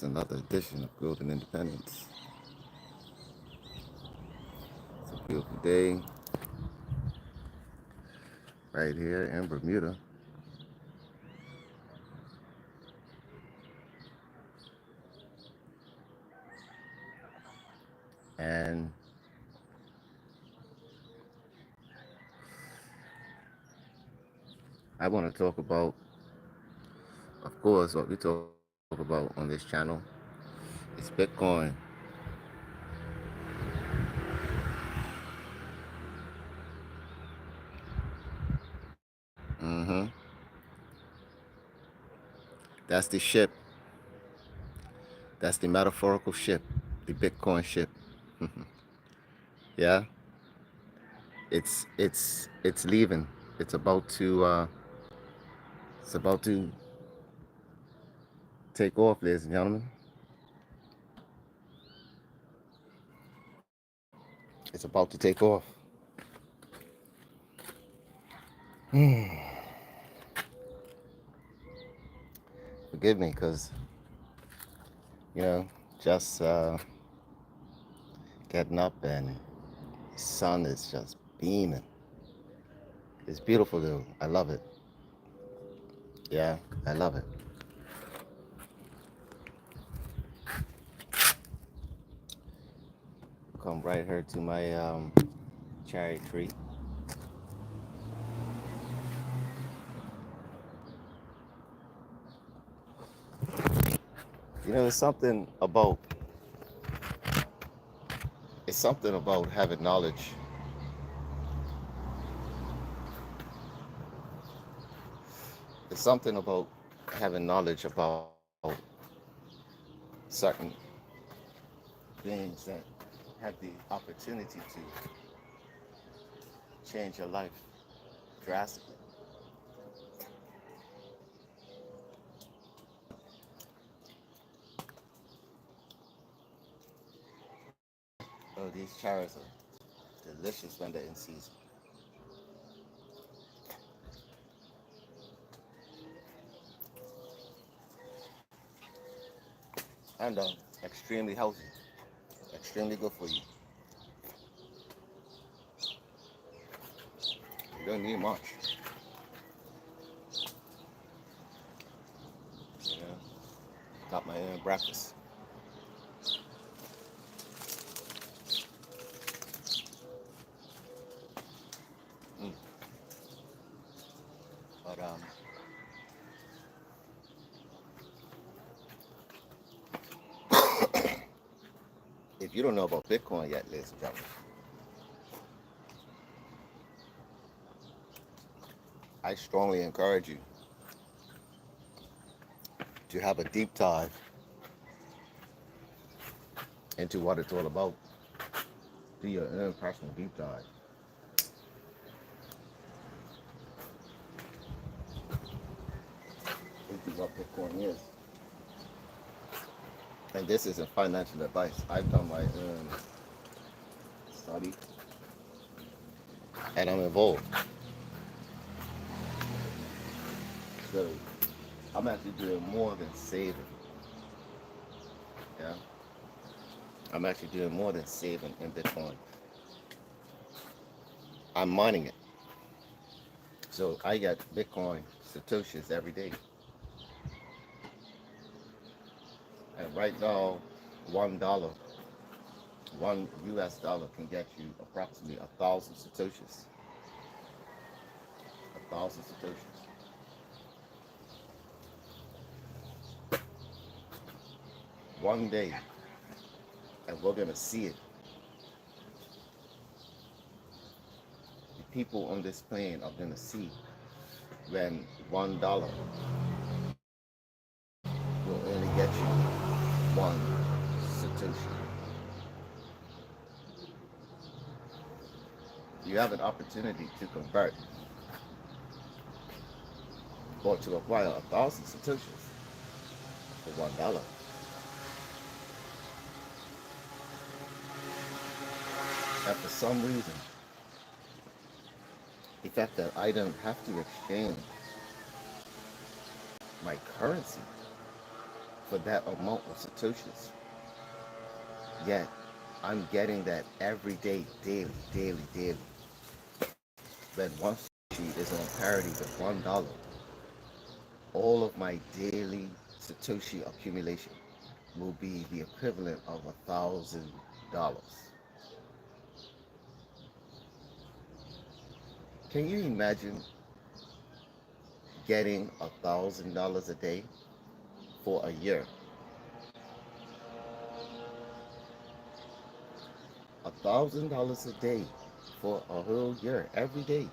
Another edition of Golden Independence. It's a beautiful day right here in Bermuda. And I want to talk about, of course, what we talk about on this channel is Bitcoin. hmm That's the ship. That's the metaphorical ship, the Bitcoin ship. Yeah, it's leaving. It's about to it's about to take off, ladies and gentlemen. It's about to take off. Forgive me, cause just getting up and the sun is just beaming. It's beautiful, dude. I love it. Yeah, I love it. Come right here to my cherry tree. It's something about having knowledge. It's something about having knowledge about certain things that have the opportunity to change your life drastically. Oh, these cherries are delicious when they're in season. And extremely healthy, extremely good for you. You don't need much. You know, got my breakfast. Mm. But if you don't know about Bitcoin yet, ladies and gentlemen, I strongly encourage you to have a deep dive into what it's all about. Do your own personal deep dive into what Bitcoin is. And this isn't financial advice. I've done my own study and I'm involved. So I'm actually doing more than saving. Yeah. I'm actually doing more than saving in Bitcoin. I'm mining it. So I get Bitcoin Satoshis every day. And right now, $1, $1 can get you approximately 1,000 Satoshis. 1,000 Satoshis. One day, and we're gonna see it. The people on this plane are gonna see when $1 will only get you one Satoshi. You have an opportunity to convert or to acquire 1,000 Satoshis for $1. And for some reason, the fact that I don't have to exchange my currency for that amount of Satoshis. Yet I'm getting that every day, daily, daily, daily. When one Satoshi is on parity with $1, all of my daily Satoshi accumulation will be the equivalent of $1,000. Can you imagine getting $1,000 a day for a year? $1,000 a day for a whole year, every day,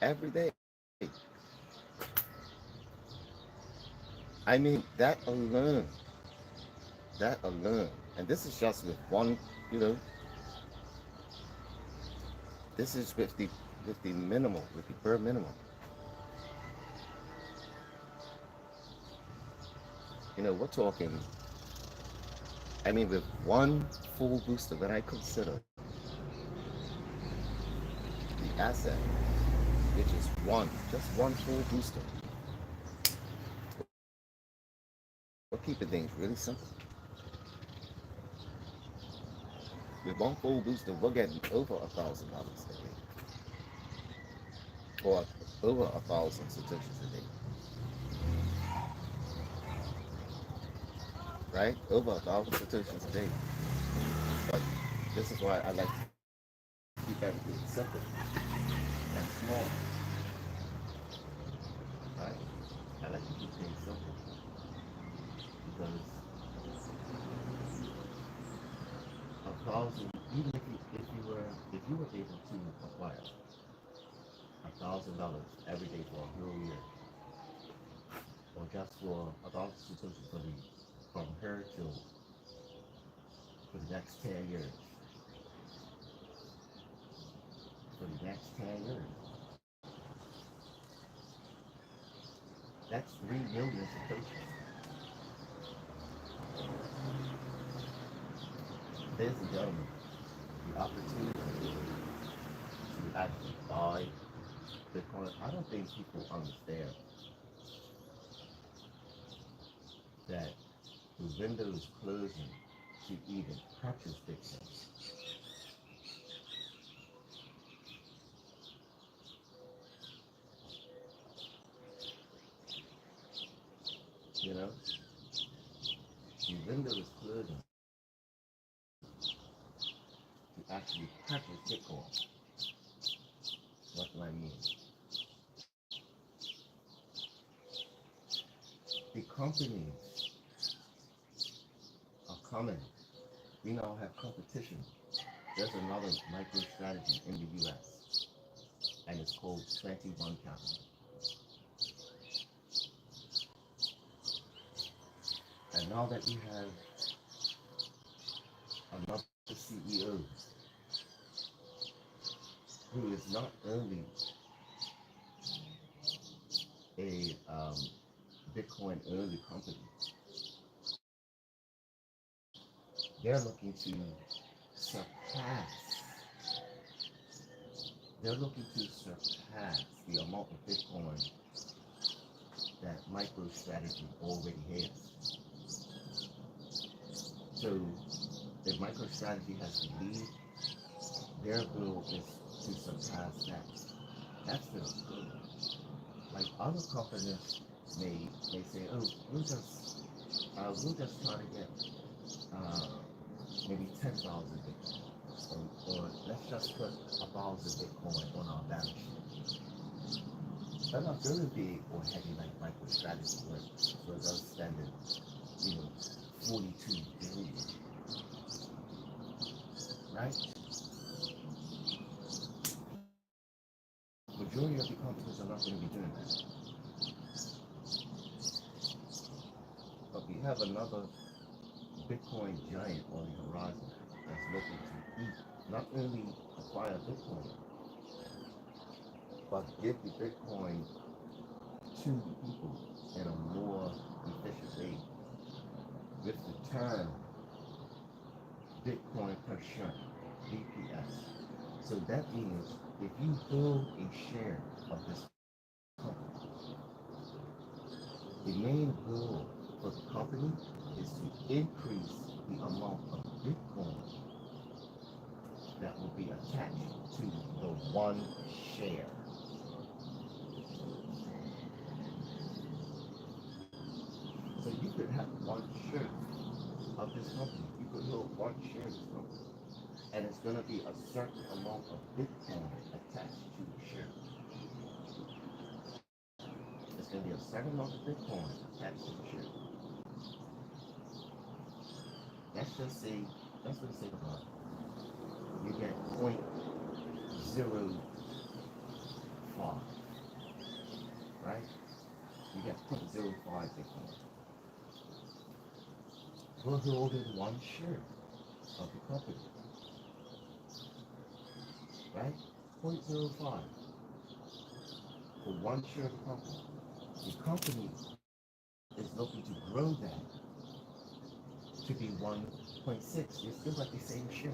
every day. I mean, that alone, and this is just with one, you know, this is with the minimal, with the bare minimum. You know, we're talking. I mean, with one full booster, when I consider the asset, which is just one full booster, we're keeping things really simple. With one full booster, we're getting over $1,000 a day, or over 1,000 satoshis a day, right? Over 1,000 satoshis a day. But this is why I like to keep everything simple and small, right? I like to keep things simple because 1,000, even if you were able to acquire $1,000 every day for a whole year, or just for 1,000 satoshis per week, from here till for the next 10 years, for the next 10 years, that's 3 million satoshis. Ladies and gentlemen, the opportunity to actually buy Bitcoin, I don't think people understand that the window is closing to even purchase Bitcoin. You know, the window is closing to actually purchase Bitcoin. What do I mean? The companies are coming. We now have competition. There's another micro strategy in the US, and it's called 21 Capital. And now that we have another CEO who is not only a Bitcoin only company, they're looking to surpass. They're looking to surpass the amount of Bitcoin that MicroStrategy already has. So if MicroStrategy has to lead, their goal is to surpass that. That's their goal. Like other companies may say, oh, we'll just try to get uh, maybe 10,000 Bitcoin, or let's just put 1,000 Bitcoin on our balance sheet. They're not going to be or heavy like MicroStrategy was, so they're spending, 42 billion, right? Majority of the companies are not going to be doing that. But we have another Bitcoin giant on the horizon that's looking to eat, not only acquire Bitcoin, but give the Bitcoin to the people in a more efficient way with the term Bitcoin per share, BPS. So that means if you hold a share of this company, The main goal for the company is to increase the amount of Bitcoin that will be attached to the one share. So you could have one share of this company. You could hold one share of this company. And it's going to be a certain amount of Bitcoin attached to the share. It's going to be a certain amount of Bitcoin attached to the share. Let's just say, let's just say about it. You get 0.05, right? You get 0.05 Bitcoin. We're holding one share of the company, right? 0.05 for one share of the company. The company is looking to grow that to be 1.6. You still got the same share.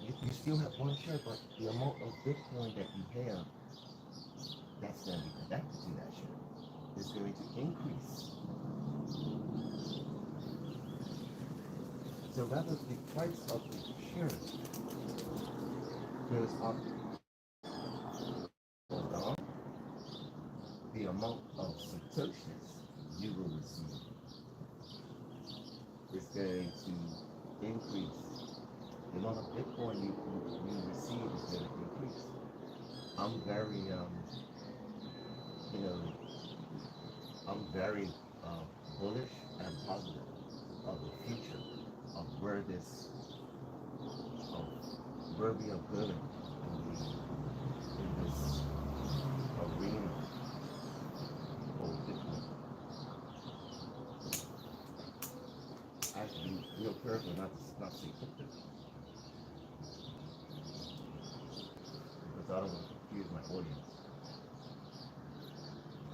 You still have one share, but the amount of Bitcoin that you have that's going to be connected to that share is going to increase. So rather the price of the share goes up or down, the amount of satoshis you will receive is going to increase. The amount of Bitcoin you receive is going to increase. I'm very, I'm very bullish and positive of the future of where this, of where we are going in this arena of Bitcoin. I have to be real careful not to say crypto, because I don't want to confuse my audience.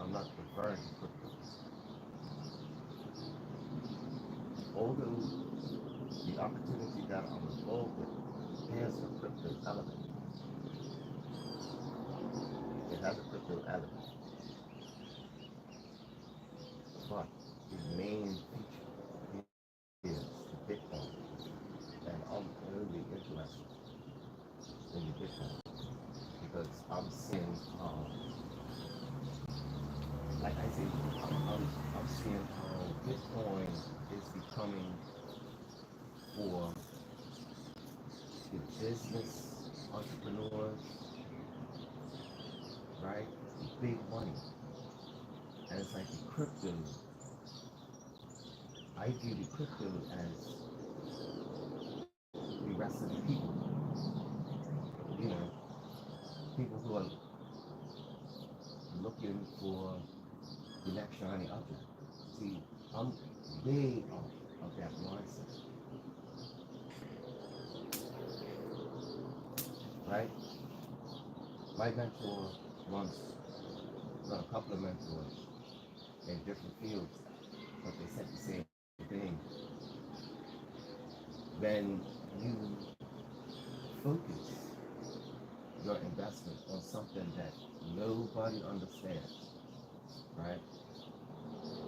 I'm not referring to crypto. Although the opportunity that I'm involved with has a crypto element. It has a crypto element. But the main feature is the Bitcoin. And I'm really interested in the Bitcoin because I'm seeing, like I said, I'm seeing how Bitcoin is becoming for the business entrepreneurs, right? The big money. And it's like the crypto, I view the crypto as the rest of the people. You know, people who are looking for the next shiny object. See, I'm way off of that mindset, right? My mentor once, well, a couple of mentors in different fields, but they said the same thing. When you focus your investment on something that nobody understands, right?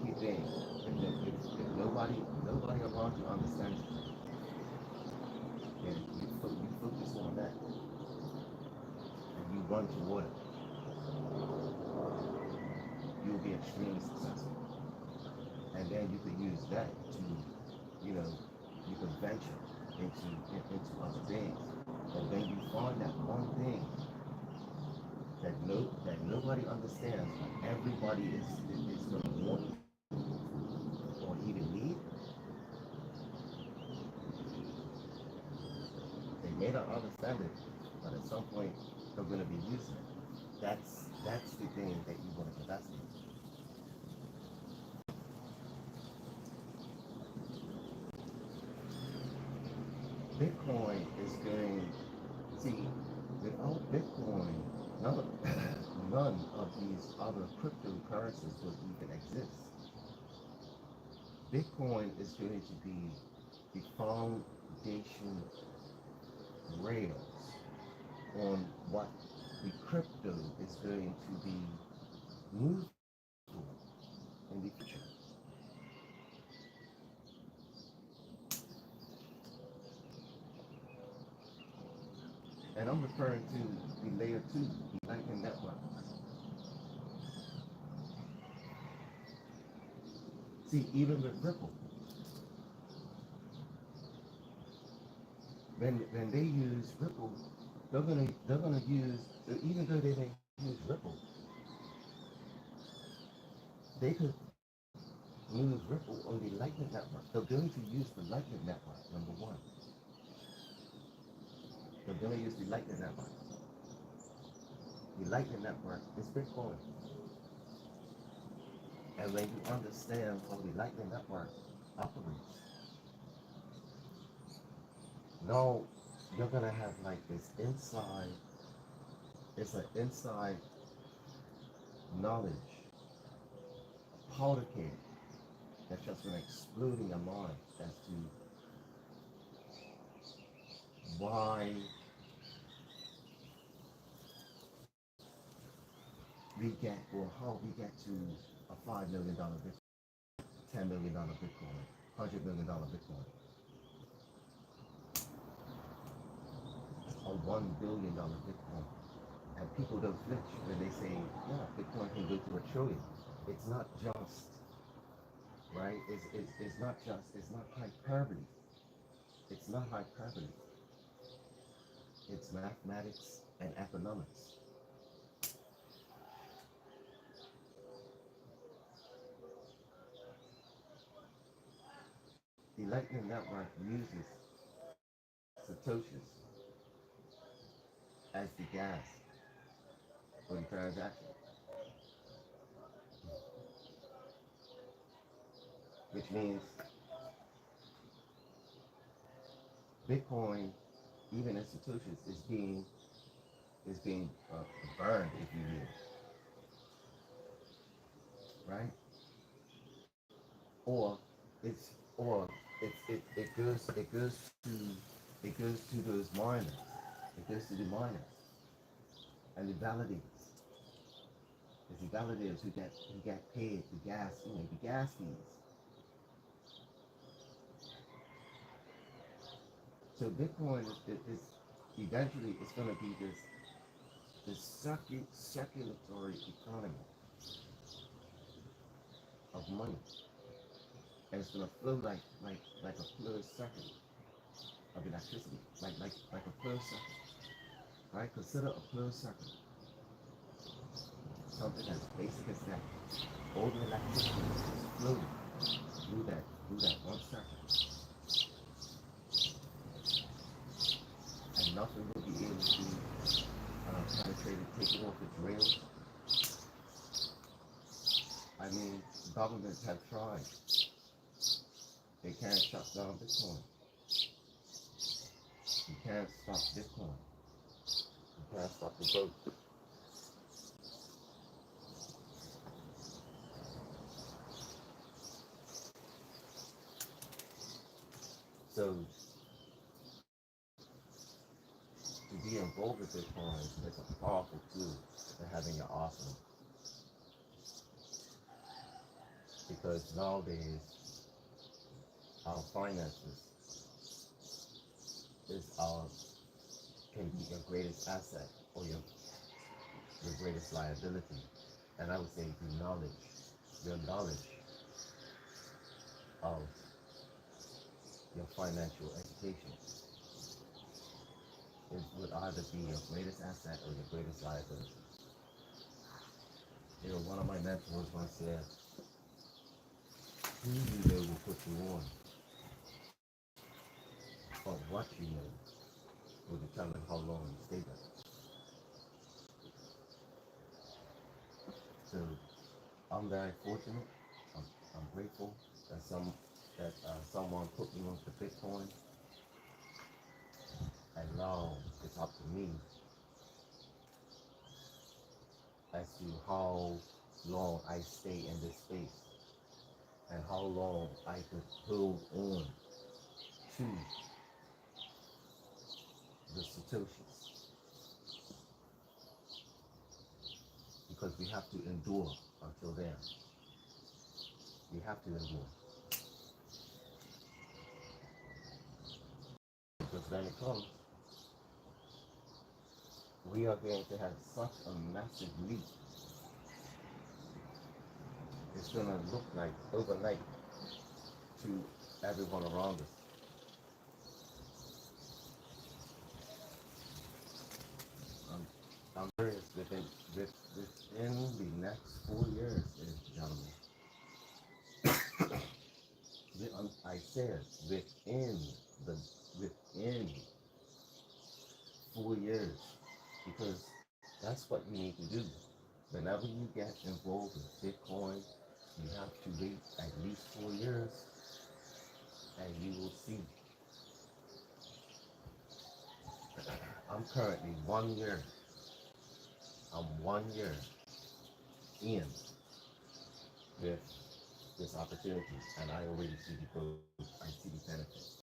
Keep being, if nobody around you understands it, then you focus on that and you run toward it, you'll be extremely successful. And then you could use that to, you know, you could venture into other things. And when you find that one thing that nobody understands, but everybody is going to want or even need, they may not understand it, but at some point they're going to be using it. That's the thing that you want to invest in. Bitcoin is going, see, without Bitcoin, none none of these other cryptocurrencies would even exist. Bitcoin is going to be the foundation rails on what the crypto is going to be moved for. And I'm referring to the layer 2, the Lightning Network. See, even with Ripple, when they use Ripple, they're gonna use, even though they may use Ripple, they could use Ripple on the Lightning Network. They're going to use the Lightning Network, number one. They're going to use the Lightning Network. The Lightning Network is Bitcoin. And when you understand how the Lightning Network operates, now you're going to have like this inside, it's an inside knowledge, powder keg that's just going to explode in your mind as to why we get, or how we get to a $5 million Bitcoin, $10 million Bitcoin, $100 million Bitcoin, a $1 billion Bitcoin. And people don't flinch when they say, yeah, Bitcoin can go to a trillion. It's not just, right? It's not just, it's not hyperbole. It's not hyperbole. It's mathematics and economics. The Lightning Network uses Satoshis as the gas for the transaction, which means Bitcoin, even as Satoshis, is being burned, if you will, right? Or it's it goes to those miners. It goes to the miners and the validators. It's the validators who get paid the gas, the gas fees. So Bitcoin is eventually it's going to be this circulatory economy of money, and it's going to flow like a closed circuit of electricity, like a closed circuit, right? Consider a closed circuit, something as basic as that. All the electricity is flowing through that one circuit, and nothing will be able to penetrate it, take it off its rails. I mean, governments have tried. They can't shut down Bitcoin. You can't stop Bitcoin. You can't stop the growth. So, to be involved with Bitcoin is a powerful tool to have in your arsenal. Because nowadays, our finances can be your greatest asset or your greatest liability. And I would say your knowledge of your financial education would either be your greatest asset or your greatest liability. One of my mentors once said, who you know will put you on, but what you know will determine how long you stay there. So I'm very fortunate. I'm grateful that someone put me onto Bitcoin, and now it's up to me as to how long I stay in this space and how long I could hold on to the Satoshis, because we have to endure until then. We have to endure. Because when it comes, we are going to have such a massive leap. It's going to look like overnight to everyone around us. Um, I'm curious within the next 4 years, ladies and gentlemen. I said the within 4 years, because that's what you need to do. Whenever you get involved in Bitcoin, you have to wait at least 4 years, and you will see. I'm currently 1 year. I'm 1 year in with this opportunity, and I already see the growth. I see the benefits.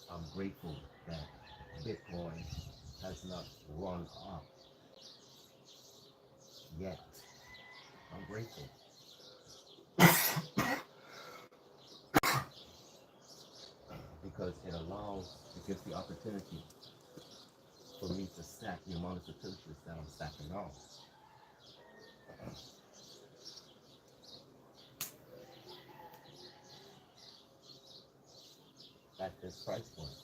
I'm grateful that Bitcoin has not run up yet. I'm grateful because it gives the opportunity for me to stack the amount of satoshis that I'm stacking on at this price point.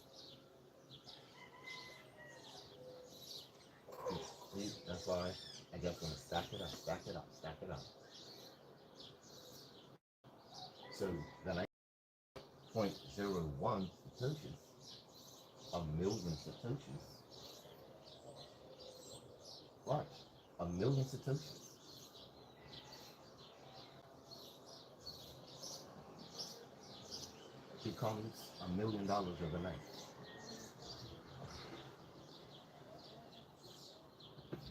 See, that's why I just want to stack it up, stack it up, stack it up. So then I 0.01 satoshis, a million satoshis. Watch, a million satoshis becomes $1 million overnight.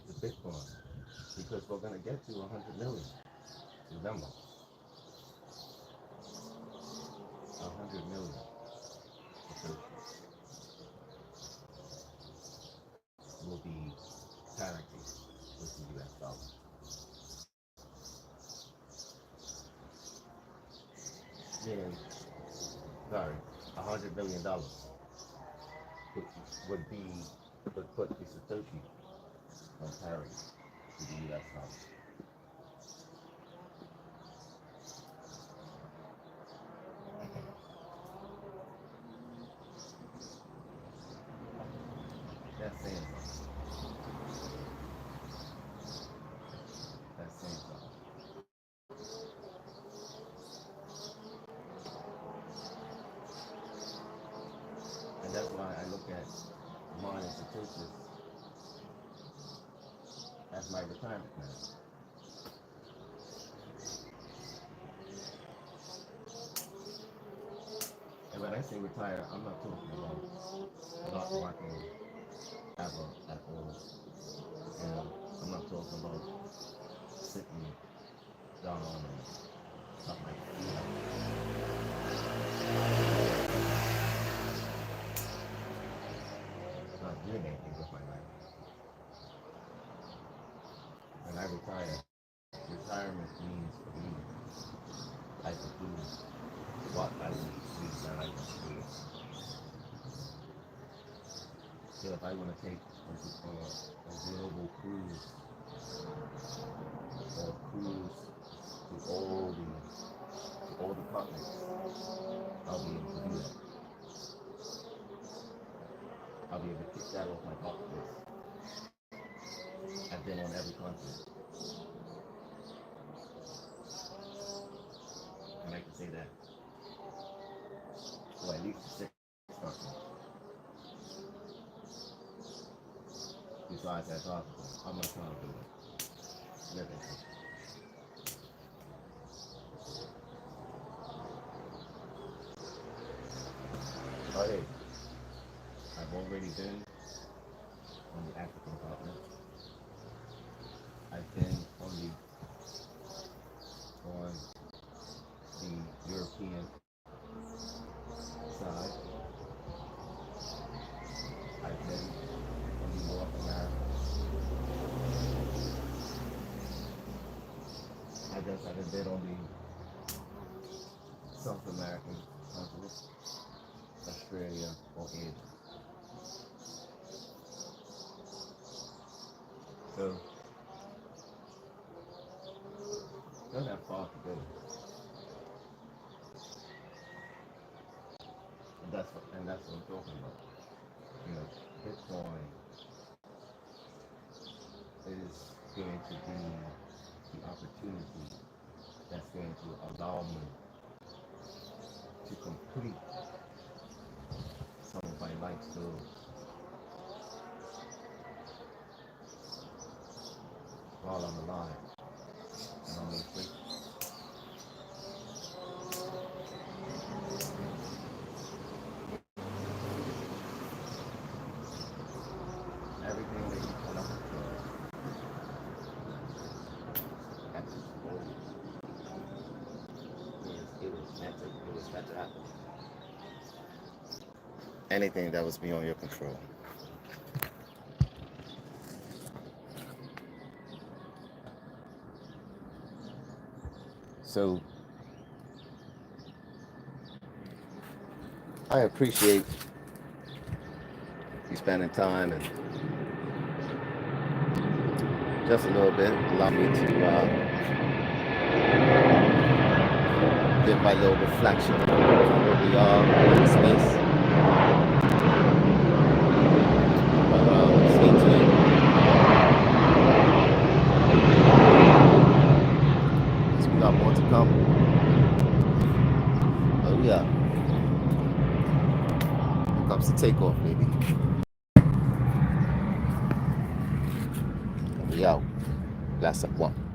The Bitcoin, because we're gonna get to 100 million. Remember, 100 million satoshis will be parity with the US dollar. Meaning, sorry, $100 million would put the satoshi on parity with the US dollar. That's saying something. That's saying something. And that's why I look at mining satoshis as my retirement plan. And when I say retire, I'm not talking about not working ever at all. And I'm not talking about sitting down and stuff like that. Not doing anything with my life. When I retire, retirement means for me, I could do what I want to do that I want to do. So if I want to take a global cruise or cruise to all the continents, I'll be able to do that. I'll be able to kick that off my bucket list. I've been on every continent. And I can say that. Or at least 6 continents. Besides Antarctica, I'm not trying to do it. Living. But hey, I've already been on the African continent. I've been on the European side. I've been on the North America. I guess I haven't been on the South American continent, Australia or Asia. So, not that far to go. And that's what I'm talking about. You know, Bitcoin is going to be the opportunity that's going to allow me to complete some of my life's goals while I'm alive and I'm free. Everything that you cannot control at this moment it was meant to happen. Anything that was beyond your control. So I appreciate you spending time and just a little bit allow me to give my little reflection on where we are in the space. But stay tuned. Because we got more to come. Oh yeah. Here comes the takeoff, baby. And we out. Last up one.